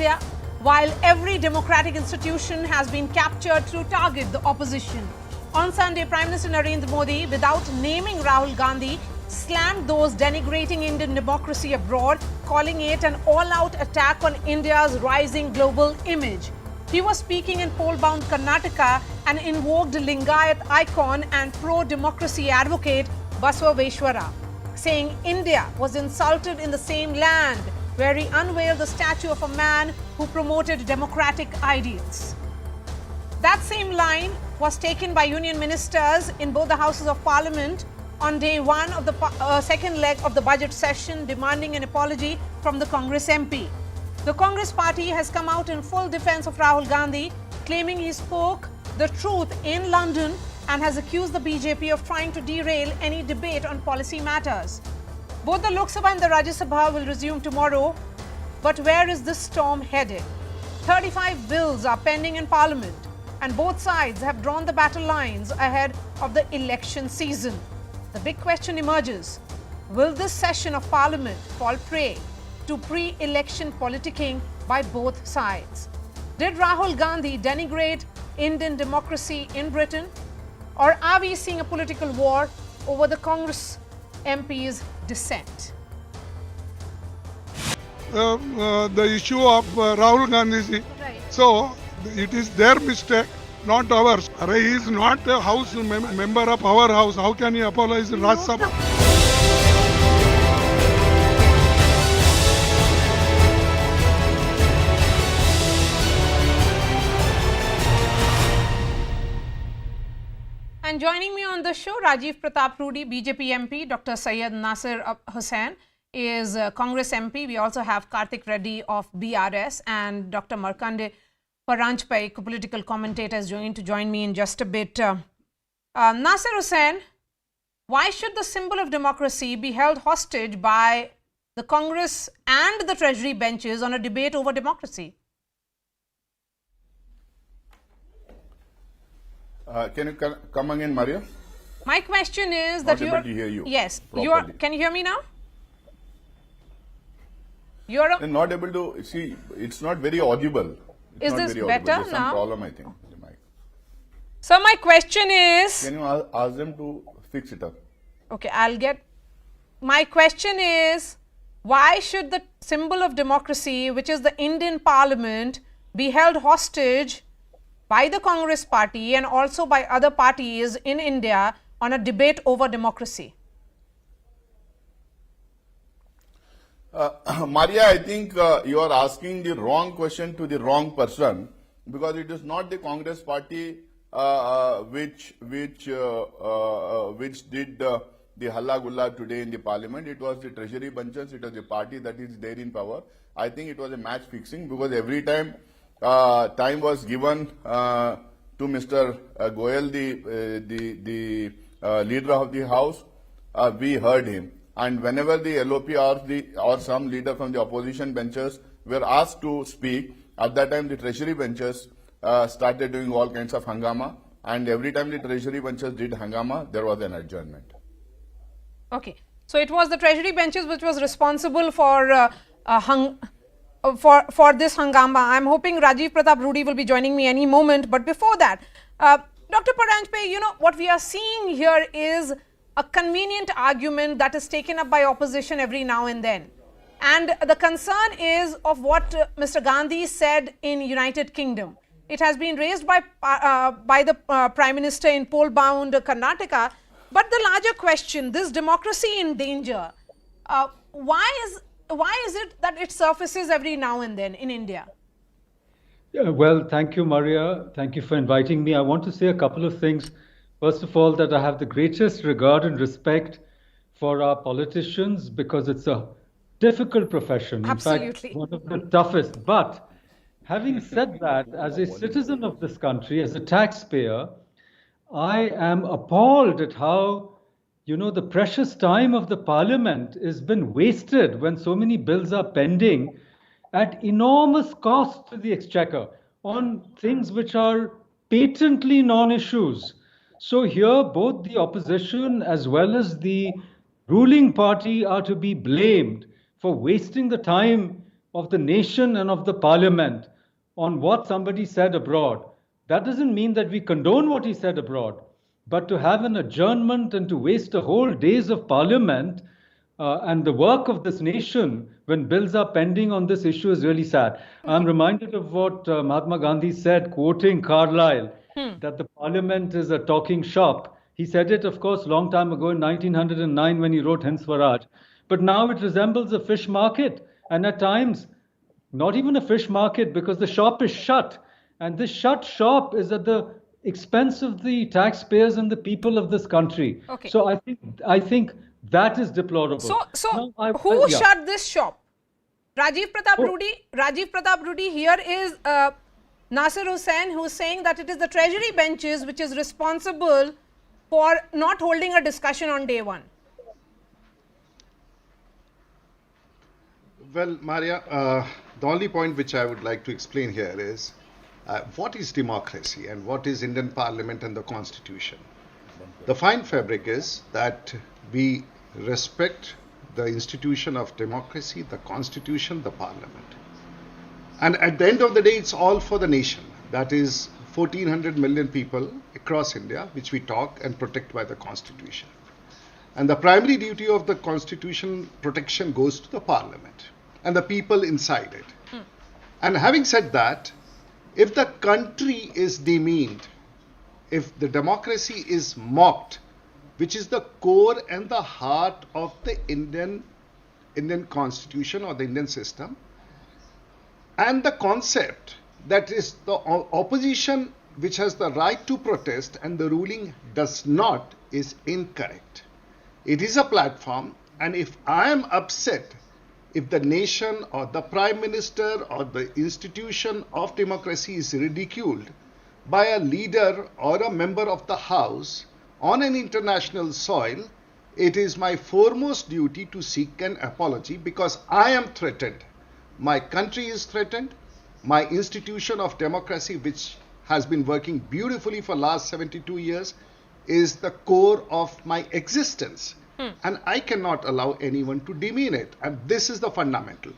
India, while every democratic institution has been captured to target the opposition. On Sunday, Prime Minister Narendra Modi, without naming Rahul Gandhi, slammed those denigrating Indian democracy abroad, calling it an all-out attack on India's rising global image. He was speaking in poll-bound Karnataka and invoked Lingayat icon and pro-democracy advocate Basaveshwara, saying India was insulted in the same land where he unveiled the statue of a man who promoted democratic ideals. That same line was taken by union ministers in both the houses of parliament on day one of the second leg of the budget session, demanding an apology from the Congress MP. The Congress party has come out in full defense of Rahul Gandhi, claiming he spoke the truth in London and has accused the BJP of trying to derail any debate on policy matters. Both the Lok Sabha and the Rajya Sabha will resume tomorrow. But where is this storm headed? 35 bills are pending in Parliament, and both sides have drawn the battle lines ahead of the election season. The big question emerges: will this session of Parliament fall prey to pre-election politicking by both sides? Did Rahul Gandhi denigrate Indian democracy in Britain? Or are we seeing a political war over the Congress MPs' dissent? The issue of Rahul Gandhi. Right. So it is their mistake, not ours. He is not a house member of our house. How can he apologize in Rajya Sabha? And joining me on the show, Rajiv Pratap Rudy, BJP MP, Dr. Syed Nasir Hussain is Congress MP. We also have Karthik Reddy of BRS and Dr. Markande Paranjpai, political commentator, is going to join me in just a bit. Nasir Hussain, why should the symbol of democracy be held hostage by the Congress and the Treasury benches on a debate over democracy? Can you come again, Maria? My question is that you are able to hear you. Yes, properly. you are. Can you hear me now? You are not able to see. It's not very audible. Is this better There's now? Some problem, I think. The mic. So my question is. Can you ask them to fix it up? Okay, I'll get. My question is, why should the symbol of democracy, which is the Indian Parliament, be held hostage by the Congress party and also by other parties in India on a debate over democracy? Maria, I think you are asking the wrong question to the wrong person, because it is not the Congress party which did the halla gulla today in the parliament. It was the treasury benches. It was the party that is there in power. I think it was a match fixing, because every time time was given to Mr. Goyal, the leader of the House, we heard him. And whenever the LOP or some leader from the opposition benches were asked to speak, at that time the treasury benches started doing all kinds of hangama. And every time the treasury benches did hangama, there was an adjournment. Okay. So it was the treasury benches which was responsible for for this hangama. I'm hoping Rajiv Pratap Rudy will be joining me any moment. But before that, Dr. Paranjpai, you know, what we are seeing here is a convenient argument that is taken up by opposition every now and then. And the concern is of what Mr. Gandhi said in United Kingdom. It has been raised by the Prime Minister in poll-bound Karnataka. But the larger question, this democracy in danger, why is it that it surfaces every now and then in India? Yeah, well, thank you, Maria. Thank you for inviting me. I want to say a couple of things. First of all, that I have the greatest regard and respect for our politicians, because it's a difficult profession. Absolutely. In fact, one of the toughest. But having said that, as a citizen of this country, as a taxpayer, I am appalled at how, you know, the precious time of the parliament has been wasted when so many bills are pending at enormous cost to the exchequer on things which are patently non-issues. So here, both the opposition as well as the ruling party are to be blamed for wasting the time of the nation and of the parliament on what somebody said abroad, that doesn't mean that we condone what he said abroad. But to have an adjournment and to waste a whole days of parliament and the work of this nation when bills are pending on this issue is really sad. I'm reminded of what Mahatma Gandhi said, quoting Carlyle, that the parliament is a talking shop. He said it, of course, long time ago in 1909 when he wrote Hind Swaraj. But now it resembles a fish market, and at times, not even a fish market, because the shop is shut. And this shut shop is at the expense of the taxpayers and the people of this country. Okay. So I think that is deplorable. So Now, who yeah. shut this shop? Rajiv Pratap Rudy, here is Nasir Hussain, who is saying that it is the treasury benches which is responsible for not holding a discussion on day one. Well, Maria, the only point which I would like to explain here is what is democracy and what is Indian Parliament and the Constitution. The fine fabric is that we respect the institution of democracy, the Constitution, the Parliament. And at the end of the day, it's all for the nation. That is 1400 million people across India, which we talk and protect by the Constitution. And the primary duty of the Constitution protection goes to the Parliament and the people inside it. And having said that, if the country is demeaned, if the democracy is mocked, which is the core and the heart of the Indian Constitution or the Indian system, and the concept that is the opposition which has the right to protest and the ruling does not, is incorrect. It is a platform, and if I am upset, if the nation or the Prime Minister or the institution of democracy is ridiculed by a leader or a member of the House on an international soil, it is my foremost duty to seek an apology, because I am threatened. My country is threatened. My institution of democracy, which has been working beautifully for last 72 years, is the core of my existence. And I cannot allow anyone to demean it. And this is the fundamental.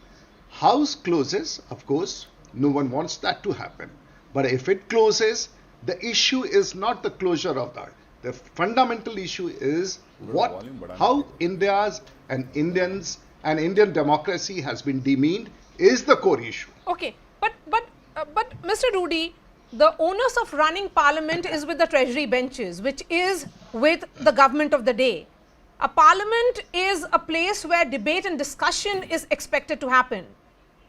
House closes, of course, no one wants that to happen. But if it closes, the issue is not the closure of that. The fundamental issue is how India's and Indians and Indian democracy has been demeaned is the core issue. Okay, but Mr. Rudy, the onus of running parliament is with the treasury benches, which is with the government of the day. A parliament is a place where debate and discussion is expected to happen.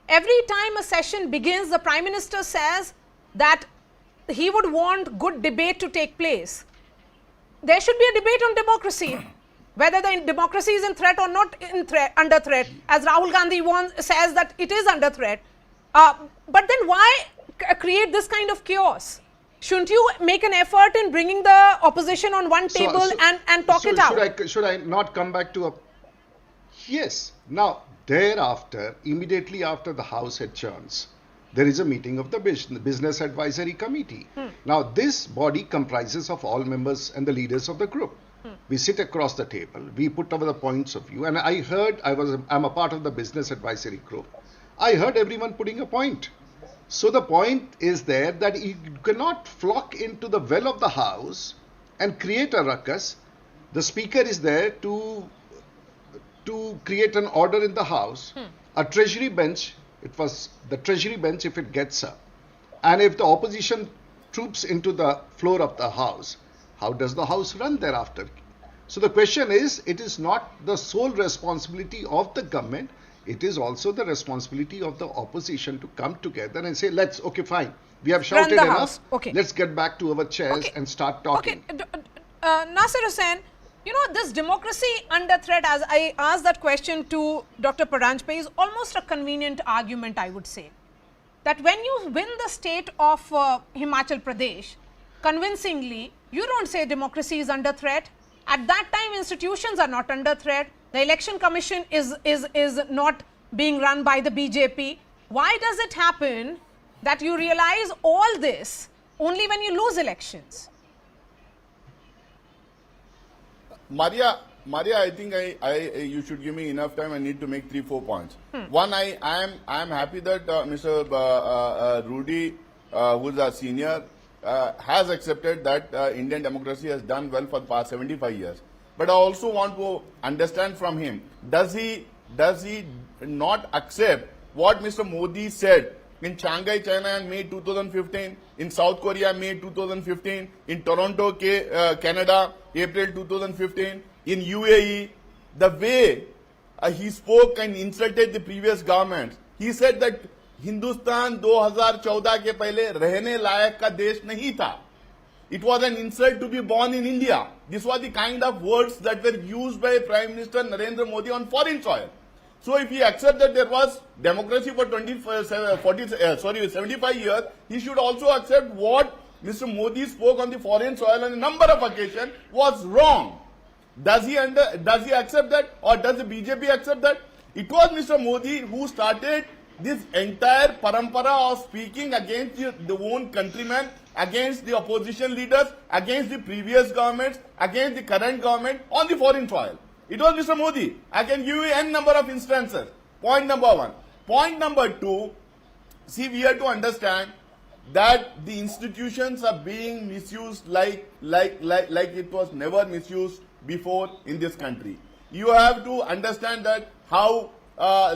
Every time a session begins, the Prime Minister says that he would want good debate to take place. There should be a debate on democracy, whether the democracy is in threat or not under threat, as Rahul Gandhi says that it is under threat. But then why create this kind of chaos? Shouldn't you make an effort in bringing the opposition on one table and talk it out? Should I not come back to a... Yes. Now, thereafter, immediately after the House adjourns, there is a meeting of the Business Advisory Committee. Now, this body comprises of all members and the leaders of the group. We sit across the table, we put over the points of view, and I heard, I'm a part of the Business Advisory Group. I heard everyone putting a point. So the point is there that you cannot flock into the well of the House and create a ruckus. The Speaker is there to create an order in the House. A treasury bench, it was the treasury bench if it gets up. And if the opposition troops into the floor of the House, how does the House run thereafter? So the question is, it is not the sole responsibility of the government. It is also the responsibility of the opposition to come together and say, okay, fine. We have shouted enough. Okay. Let's get back to our chairs and start talking. Okay. Nasir Hussain, you know, this democracy under threat, as I asked that question to Dr. Paranjpe, is almost a convenient argument, I would say. That when you win the state of Himachal Pradesh, convincingly, you don't say democracy is under threat. At that time, institutions are not under threat. The election commission is not being run by the BJP. Why does it happen that you realize all this only when you lose elections? Maria, Maria, I think you should give me enough time. I need to make 3-4 points. One, I am happy that Mr. Rudy, who's a senior, has accepted that Indian democracy has done well for the past 75 years. But I also want to understand from him, does he not accept what Mr. Modi said in Shanghai, China in May 2015, in South Korea May 2015, in Toronto, Canada, April 2015, in UAE, the way he spoke and insulted the previous governments. He said that Hindustan 2014 के पहले रहने लायक का देश नहीं था. It was an insult to be born in India. This was the kind of words that were used by Prime Minister Narendra Modi on foreign soil. So if he accepts that there was democracy for 75 years, he should also accept what Mr. Modi spoke on the foreign soil on a number of occasions was wrong. Does he accept that, or does the BJP accept that? It was Mr. Modi who started this entire parampara of speaking against the own countrymen, against the opposition leaders, against the previous governments, against the current government on the foreign soil. It was Mr. Modi. I can give you n number of instances. Point number one. Point number two, see, we have to understand that the institutions are being misused like it was never misused before in this country. You have to understand that how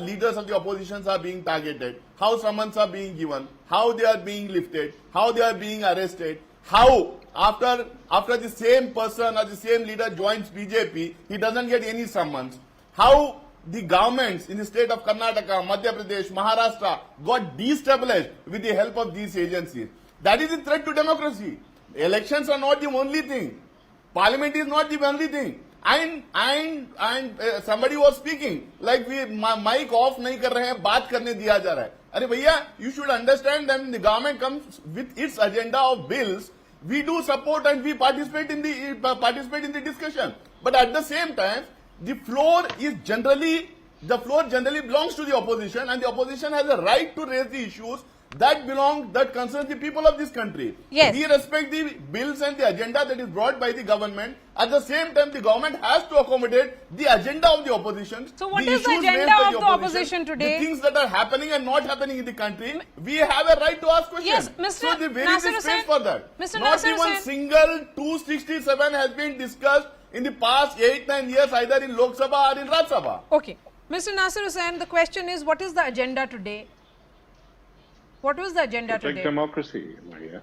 leaders of the oppositions are being targeted, how summons are being given, how they are being lifted, how they are being arrested, how after the same person or the same leader joins BJP, he doesn't get any summons, how the governments in the state of Karnataka, Madhya Pradesh, Maharashtra got destabilized with the help of these agencies. That is a threat to democracy. Elections are not the only thing. Parliament is not the only thing. And somebody was speaking like we mic off नहीं कर रहे हैं, बात करने दिया जा रहा है. अरे भैया, you should understand that when the government comes with its agenda of bills, we do support and we participate in the discussion. But at the same time, the floor generally belongs to the opposition, and the opposition has a right to raise the issues that concerns the people of this country. Yes. We respect the bills and the agenda that is brought by the government. At the same time, the government has to accommodate the agenda of the opposition. So what is the agenda of the opposition today? The things that are happening and not happening in the country, we have a right to ask questions. Yes, Mr. So where is the space for that? Mr. Not Nasir even Hussain. single 267 has been discussed in the past 8-9 years, either in Lok Sabha or in Rajya Sabha. Okay. Mr. Nasir Hussain, the question is, what is the agenda today? What was the agenda Protect today? democracy, Maria.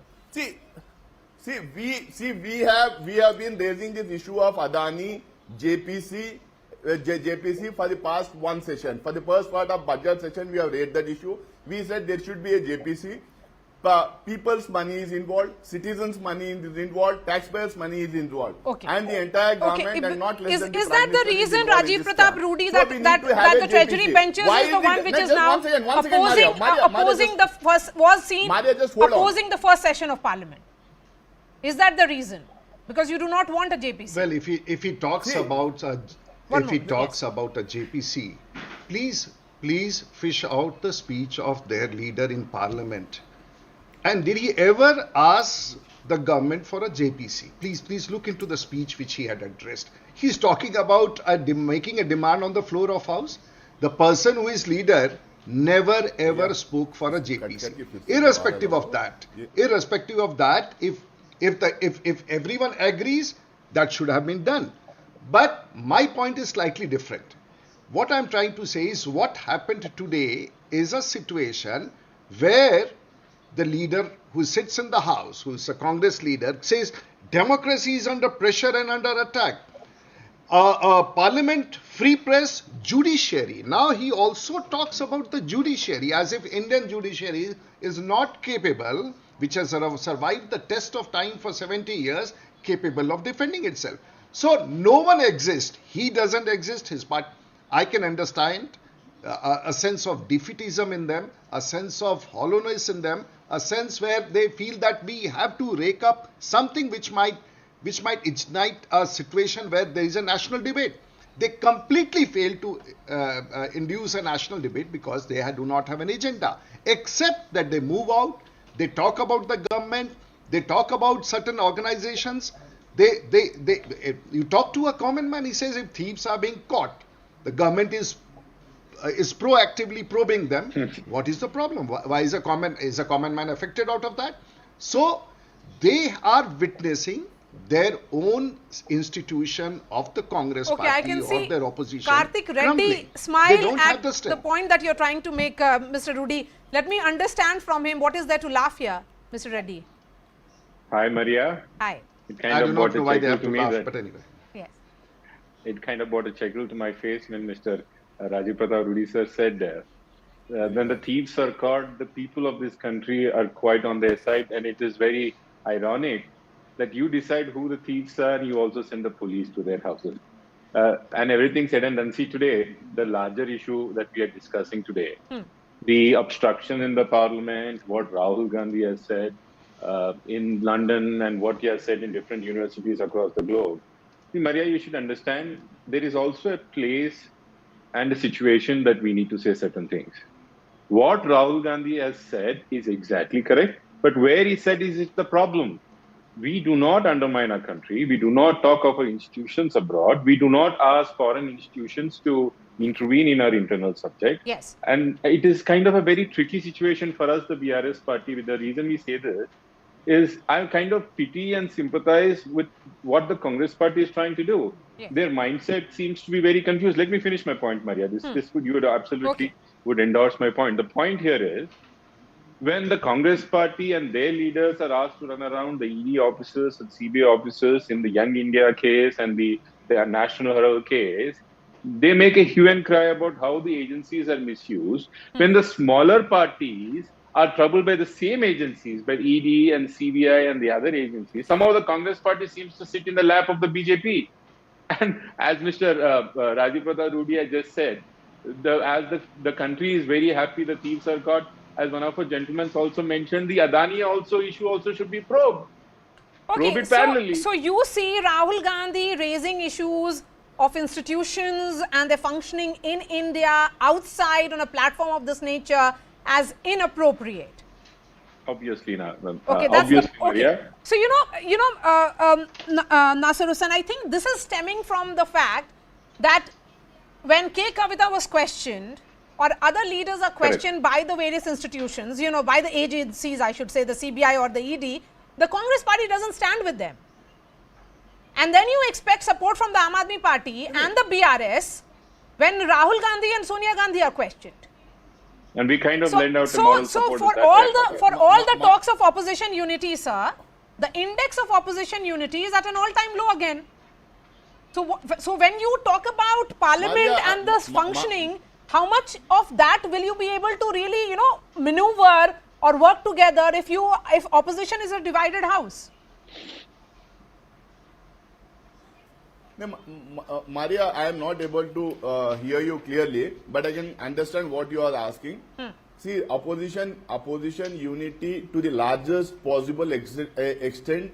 We have been raising this issue of Adani, JPC for the past one session. For the first part of budget session, we have raised that issue. We said there should be a JPC. People's money is involved, citizens' money is involved, taxpayers' money is involved. Okay. And the entire government and not less than the Is Prime that the Minister is reason, involved Rajiv in this Pratap term. Rudy, So that we need to have the a treasury JPC. benches Why is the one which is now one second, opposing the first, was seen Maria, just hold on. opposing the first session of Parliament? Is that the reason? Because you do not want a JPC. Well, if he talks about a JPC, please fish out the speech of their leader in Parliament. And did he ever ask the government for a JPC? Please look into the speech which he had addressed. He's talking about making a demand on the floor of House. The person who is leader never ever spoke for a JPC. Irrespective of that, if everyone agrees, that should have been done. But my point is slightly different. What I'm trying to say is what happened today is a situation where the leader who sits in the House, who is a Congress leader, says democracy is under pressure and under attack. Parliament, free press, judiciary. Now he also talks about the judiciary as if Indian judiciary is not capable, which has survived the test of time for 70 years, capable of defending itself. So no one exists. He doesn't exist. His part. I can understand a sense of defeatism in them, a sense of hollowness in them, a sense where they feel that we have to rake up something which might ignite a situation where there is a national debate. They completely fail to induce a national debate because they do not have an agenda, except that they move out, they talk about the government, they talk about certain organizations, You talk to a common man, he says if thieves are being caught, the government is proactively probing them. What is the problem? Why is a common man affected out of that? So they are witnessing their own institution of the Congress Okay, I party can or see their opposition Karthik Reddy crumbling. smile They don't at have the the strength. point that you're trying to make, Mr. Rudy. Let me understand from him what is there to laugh here, Mr. Reddy. Hi, Maria. Hi. It kind I of do brought not know a why they chuckle have to to me laugh, that but anyway. Yes. it kind of brought a chuckle to my face when Mr. Rajiv Pratap Rudy sir said when the thieves are caught, the people of this country are quite on their side, and it is very ironic that you decide who the thieves are and you also send the police to their houses. And everything said and done. See, today, the larger issue that we are discussing today, the obstruction in the parliament, what Rahul Gandhi has said in London and what he has said in different universities across the globe. See, Maria, you should understand there is also a place and a situation that we need to say certain things. What Rahul Gandhi has said is exactly correct, but where he said is the problem. We do not undermine our country. We do not talk of our institutions abroad. We do not ask foreign institutions to intervene in our internal subject. Yes. And it is kind of a very tricky situation for us, the BRS party. With the reason we say this is I kind of pity and sympathize with what the Congress party is trying to do. Yes. Their mindset seems to be very confused. Let me finish my point, Maria. You would absolutely would endorse my point. The point here is, when the Congress party and their leaders are asked to run around the ED officers and CBI officers in the Young India case and the National Herald case, they make a hue and cry about how the agencies are misused. When the smaller parties are troubled by the same agencies, by ED and CBI and the other agencies, somehow the Congress party seems to sit in the lap of the BJP. And as Mr. Rajiv Pratap Rudy has just said, the country is very happy the thieves are caught. As one of our gentlemen also mentioned, the Adani issue also should be probed. Probe it parallelly. So you see Rahul Gandhi raising issues of institutions and their functioning in India outside on a platform of this nature as inappropriate. Obviously not. Okay, that's obviously, okay. Maria. So Nasir Hussain, I think this is stemming from the fact that when K. Kavita was questioned, or other leaders are questioned by the various institutions, by the agencies, I should say, the CBI or the ED, the Congress party doesn't stand with them. And then you expect support from the Aam Aadmi Party and the BRS when Rahul Gandhi and Sonia Gandhi are questioned. And we kind of lend out a moral support. For all the talks of opposition unity, sir, the index of opposition unity is at an all-time low again. So when you talk about Parliament Maria, and the functioning, how much of that will you be able to really, maneuver or work together if opposition is a divided house? Maria, I am not able to hear you clearly, but I can understand what you are asking. See, opposition unity to the largest possible extent, extent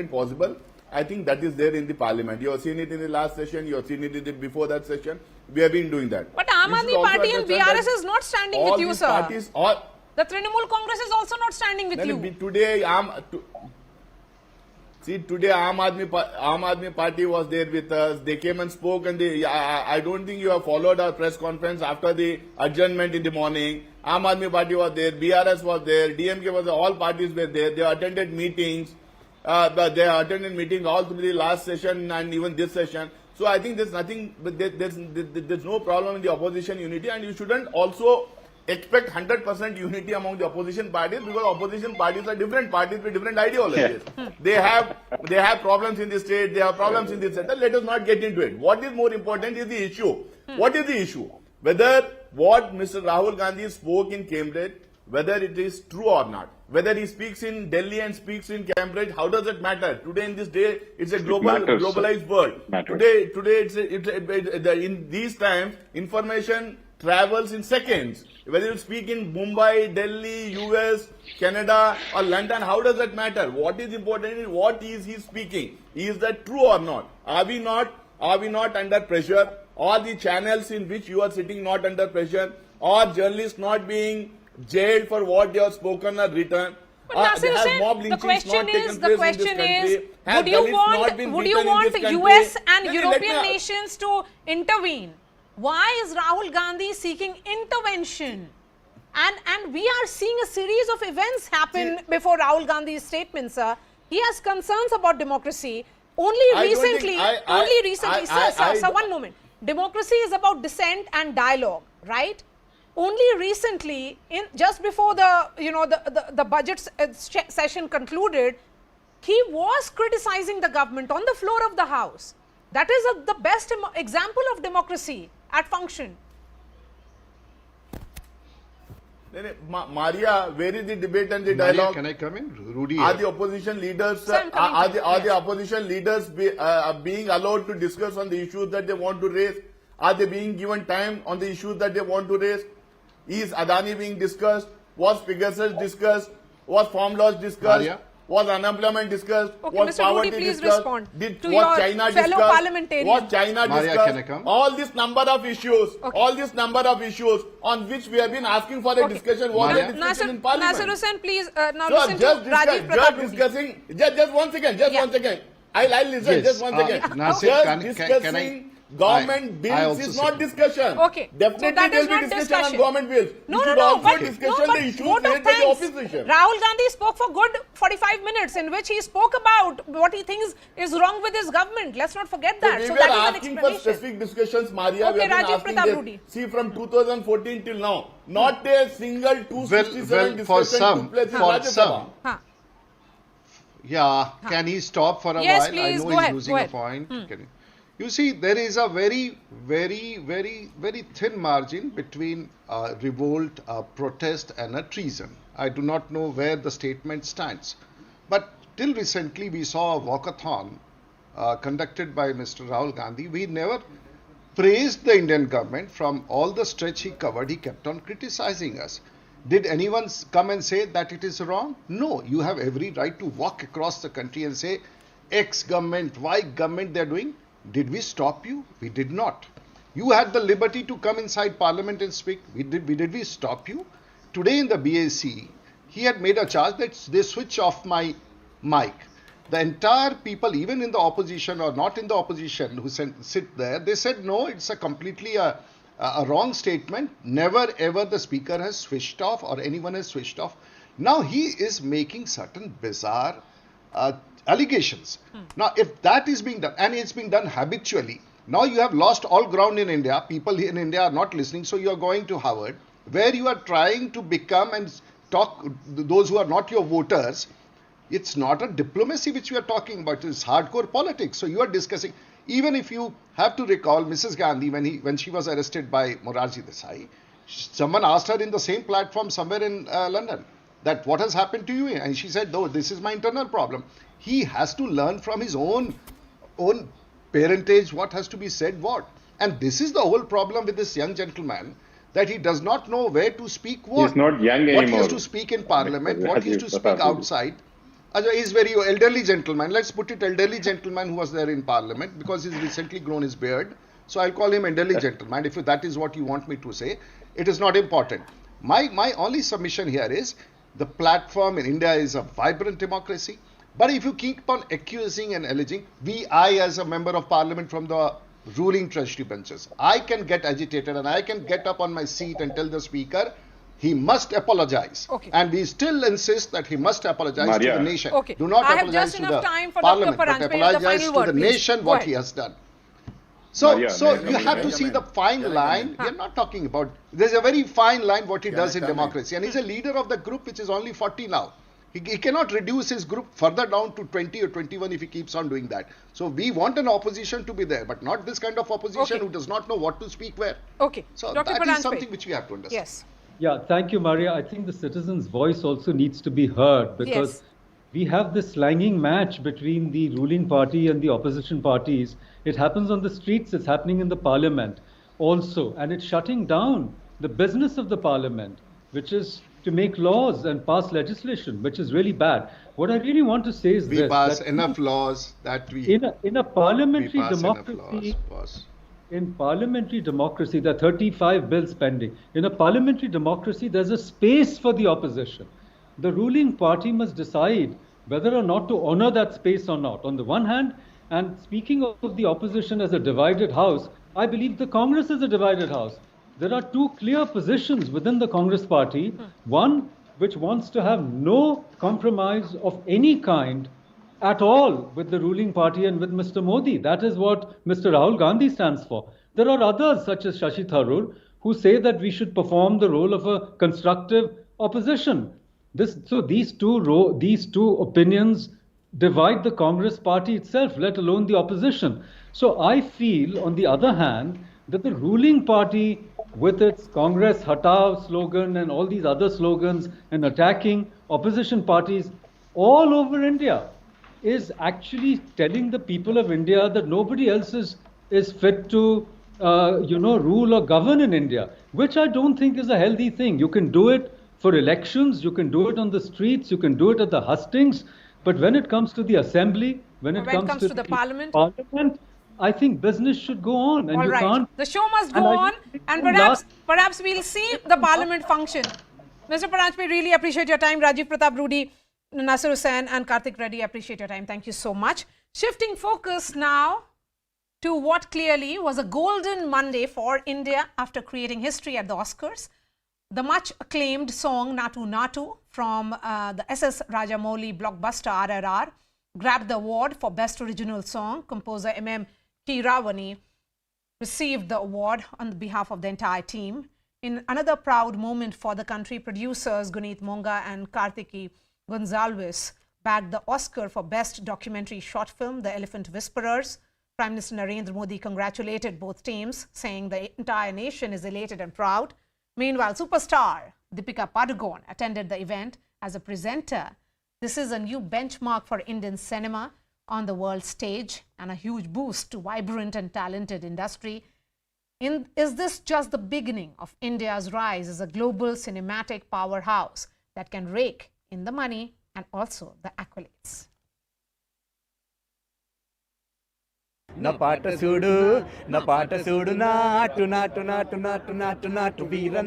possible. I think that is there in the parliament. You have seen it in the last session. You have seen it before that session. We have been doing that. But Aam Aadmi Party and BRS is not standing with you, sir. Parties, the Trinamool Congress is also not standing with you. Today, today Aam Aadmi Party was there with us. They came and spoke, and I don't think you have followed our press conference after the adjournment in the morning. Aam Aadmi Party was there, BRS was there, DMK was there, all parties were there. They attended meetings. They attended meetings all through the last session and even this session. So I think there's nothing, there's no problem in the opposition unity, and you shouldn't also expect 100% unity among the opposition parties, because opposition parties are different parties with different ideologies. They have problems in the state, they have problems in the center. Let us not get into it. What is more important is the issue. What is the issue? Whether what Mr. Rahul Gandhi spoke in Cambridge, whether it is true or not. Whether he speaks in Delhi and speaks in Cambridge, how does it matter? Today, in this day, it's a globalized world. Today, in these times, information travels in seconds. Whether you speak in Mumbai, Delhi, US, Canada, or London, how does that matter? What is important is what is he speaking? Is that true or not? Are we not under pressure? Are the channels in which you are sitting not under pressure? Are journalists not being jailed for what they have spoken or written? Nasir has Hussain, mob the lynchings question not taken is, place in this country? Has would you Dalits not want, been would you beaten in want this country? US and Let European me- nations to intervene? Why is Rahul Gandhi seeking intervention? And we are seeing a series of events happen before Rahul Gandhi's statement, sir. He has concerns about democracy. Only I don't think- recently, sir, one moment. Democracy is about dissent and dialogue, right? Only recently, just before the budget session concluded, he was criticizing the government on the floor of the House. That is the best example of democracy at function. Maria, where is the debate and the Maria, dialogue? can I come in? Rudy. Are the opposition leaders Sir, I'm coming to you. are the opposition leaders being allowed to discuss on the issues that they want to raise? Are they being given time on the issues that they want to raise? Is Adani being discussed? Was Pegasus discussed? Was farm laws discussed? Maria? Was unemployment discussed? Okay, was Mr. poverty Rudy, please discussed? respond to Was your China fellow discussed? parliamentarian. Was China Maria, discussed? can I come? All this number of issues, Okay. all this number of issues on which we have been asking for a Okay. discussion, was Maria? a discussion in Parliament. Nasir Hussain, please now So listen to Rajiv Pratap Rudy. just one second, Yeah. one second. I'll listen, Yes, just one second. Nasir, Just can I- discussing government I bills also is not second. discussion. Okay, Definitely so that there is will be not discussion discussion. on government bills. No, We no, should no, also but, discussion the issues vote of raised by the thanks. opposition. Rahul Gandhi spoke for good 45 minutes in which he spoke about what he thinks is wrong with his government. Let's not forget So that. we So were that is an asking for explanation. specific discussions, Maria. Okay, we have been Rajiv asking Pratap this. Rudy. See, from 2014 till now, not a single 267 Well, for discussion some- took place in for Rajya some. Sabha. Huh. Yeah, can he stop for a Yes, while? please, I know go he's ahead, losing go a ahead. point. You see, there is a very thin margin between revolt, protest, and a treason. I do not know where the statement stands. But till recently, we saw a walkathon conducted by Mr. Rahul Gandhi. We never praised the Indian government. From all the stretch he covered, he kept on criticizing us. Did anyone come and say that it is wrong? No, you have every right to walk across the country and say, X government, Y government they are doing. Did we stop you? We did not. You had the liberty to come inside Parliament and speak. Did we stop you? Today in the BAC, he had made a charge that they switch off my mic. The entire people, even in the opposition or not in the opposition, who sit there, they said, no, it's a completely a wrong statement. Never ever the speaker has switched off or anyone has switched off. Now he is making certain bizarre allegations. Now, if that is being done, and it's being done habitually, now you have lost all ground in India. People in India are not listening, so you are going to Harvard, where you are trying to become and talk those who are not your voters. It's not a diplomacy which we are talking about. It's hardcore politics. So you are discussing. Even if you have to recall Mrs. Gandhi when she was arrested by Morarji Desai, someone asked her in the same platform somewhere in London that what has happened to you, and she said, no, this is my internal problem. He has to learn from his own parentage what has to be said what. And this is the whole problem with this young gentleman, that he does not know where to speak what. He's not young What he anymore. used to speak in Parliament, Mr. what he used to Rajiv speak Pratap. outside. He's very elderly gentleman. Let's put it elderly gentleman who was there in Parliament, because he's recently grown his beard. So I'll call him elderly gentleman. If that is what you want me to say, it is not important. My only submission here is the platform in India is a vibrant democracy. But if you keep on accusing and alleging, I as a member of Parliament from the ruling treasury benches, I can get agitated and I can get up on my seat and tell the speaker, he must apologize. Okay. And we still insist that he must apologize Maria. to the nation. Okay. Do not I have apologize just to enough the time for Dr. Parliament, but Paranjpe. The apologize final to word, the please. nation Go what ahead. he has done. So Maria, you have to see the fine Can I line. come We are not talking about, there's a very fine line what he Can does I in come in? democracy. And he's a leader of the group which is only 40 now. He cannot reduce his group further down to 20 or 21 if he keeps on doing that. So we want an opposition to be there, but not this kind of opposition Okay. who does not know what to speak where. Okay. So Dr. that Paranjpe. is something which we have to understand. Yes. Yeah, thank you, Maria. I think the citizens' voice also needs to be heard, because Yes. we have this slanging match between the ruling party and the opposition parties. It happens on the streets, it's happening in the parliament also, and it's shutting down the business of the parliament, which is to make laws and pass legislation, which is really bad. What I really want to say is We this, pass that enough laws that we in a parliamentary pass enough democracy, laws, boss. in parliamentary democracy, there are 35 bills pending. In a parliamentary democracy, there's a space for the opposition. the ruling party must decide whether or not to honor that space or not. On the one hand, and speaking of the opposition as a divided house, I believe the Congress is a divided house. There are two clear positions within the Congress party. One, which wants to have no compromise of any kind at all with the ruling party and with Mr. Modi. That is what Mr. Rahul Gandhi stands for. There are others, such as Shashi Tharoor, who say that we should perform the role of a constructive opposition. So these two opinions divide the Congress party itself, let alone the opposition. So I feel, on the other hand, that the ruling party, with its Congress Hatao slogan and all these other slogans and attacking opposition parties all over India, is actually telling the people of India that nobody else is fit to rule or govern in India, which I don't think is a healthy thing. You can do it for elections, you can do it on the streets, you can do it at the hustings, but when it comes to the assembly, when it comes to the parliament, I think business should go on, and all you right. can't. The show must go on, and perhaps we'll see the parliament function. Mr. Paranjpe, really appreciate your time. Rajiv Pratap Rudy, Nasir Hussain and Karthik Reddy, appreciate your time. Thank you so much. Shifting focus now to what clearly was a golden Monday for India after creating history at the Oscars. The much acclaimed song Natu Natu from the S.S. Rajamouli blockbuster RRR grabbed the award for Best Original Song. Composer M.M. Keeravani received the award on behalf of the entire team. In another proud moment for the country, producers Guneet Monga and Karthiki Gonzalez bagged the Oscar for Best Documentary Short Film, The Elephant Whisperers. Prime Minister Narendra Modi congratulated both teams, saying the entire nation is elated and proud. Meanwhile, superstar Deepika Padukone attended the event as a presenter. This is a new benchmark for Indian cinema on the world stage and a huge boost to vibrant and talented industry. Is this just the beginning of India's rise as a global cinematic powerhouse that can rake in the money and also the accolades? Na pata sudu, naatu, naatu, naatu, naatu, naatu, naatu, veera.